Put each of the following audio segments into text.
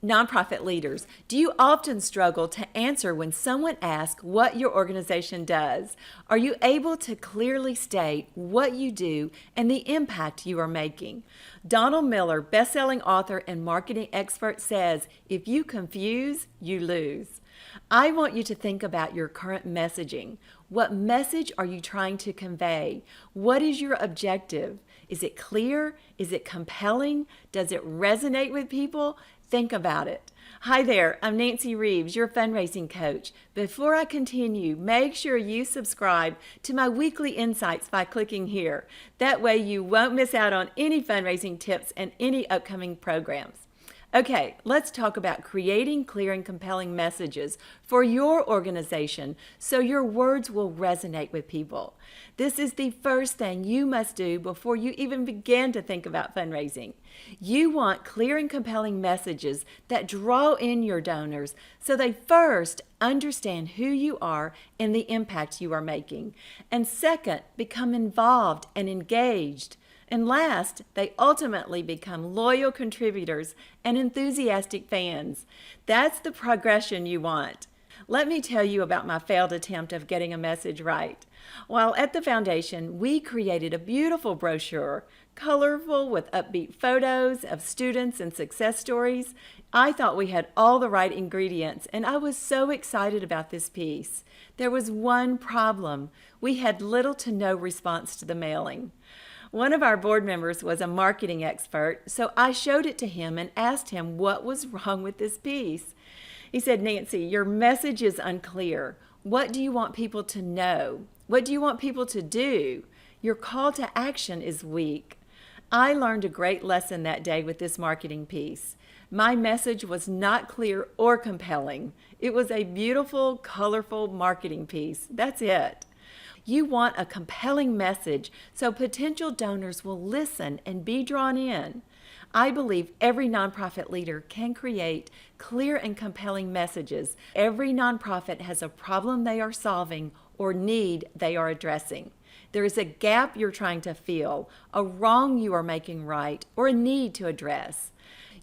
Nonprofit leaders, do you often struggle to answer when someone asks what your organization does? Are you able to clearly state what you do and the impact you are making? Donald Miller, best-selling author and marketing expert, says, "If you confuse, you lose." I want you to think about your current messaging. What message are you trying to convey? What is your objective? Is it clear? Is it compelling? Does it resonate with people? Think about it. Hi there, I'm Nancy Reeves, your fundraising coach. Before I continue, make sure you subscribe to my weekly insights by clicking here. That way you won't miss out on any fundraising tips and any upcoming programs. Okay, let's talk about creating clear and compelling messages for your organization so your words will resonate with people. This is the first thing you must do before you even begin to think about fundraising. You want clear and compelling messages that draw in your donors so they first understand who you are and the impact you are making, and second, become involved and engaged. And last, they ultimately become loyal contributors and enthusiastic fans. That's the progression you want. Let me tell you about my failed attempt of getting a message right. While at the foundation, we created a beautiful brochure, colorful with upbeat photos of students and success stories. I thought we had all the right ingredients, and I was so excited about this piece. There was one problem. We had little to no response to the mailing. One of our board members was a marketing expert, so I showed it to him and asked him what was wrong with this piece. He said, "Nancy, your message is unclear. What do you want people to know? What do you want people to do? Your call to action is weak." I learned a great lesson that day with this marketing piece. My message was not clear or compelling. It was a beautiful, colorful marketing piece. That's it. You want a compelling message so potential donors will listen and be drawn in. I believe every nonprofit leader can create clear and compelling messages. Every nonprofit has a problem they are solving or need they are addressing. There is a gap you're trying to fill, a wrong you are making right, or a need to address.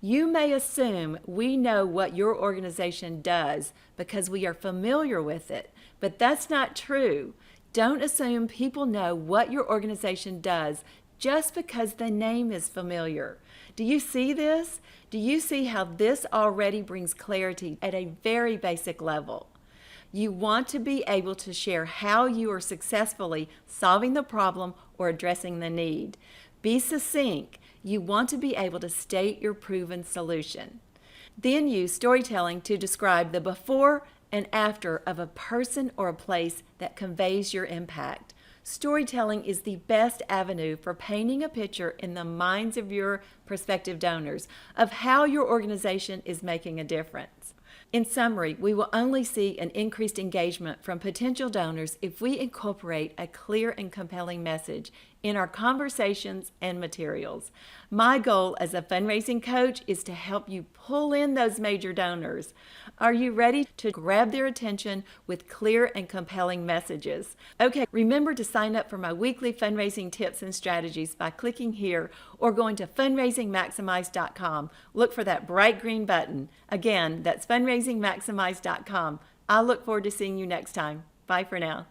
You may assume we know what your organization does because we are familiar with it, but that's not true. Don't assume people know what your organization does just because the name is familiar. Do you see this? Do you see how this already brings clarity at a very basic level? You want to be able to share how you are successfully solving the problem or addressing the need. Be succinct. You want to be able to state your proven solution. Then use storytelling to describe the before and after of a person or a place that conveys your impact. Storytelling is the best avenue for painting a picture in the minds of your prospective donors of how your organization is making a difference. In summary, we will only see an increased engagement from potential donors if we incorporate a clear and compelling message in our conversations and materials. My goal as a fundraising coach is to help you pull in those major donors. Are you ready to grab their attention with clear and compelling messages? Okay, remember to sign up for my weekly fundraising tips and strategies by clicking here or going to fundraisingmaximized.com. Look for that bright green button. Again, that's fundraisingmaximized.com. I look forward to seeing you next time. Bye for now.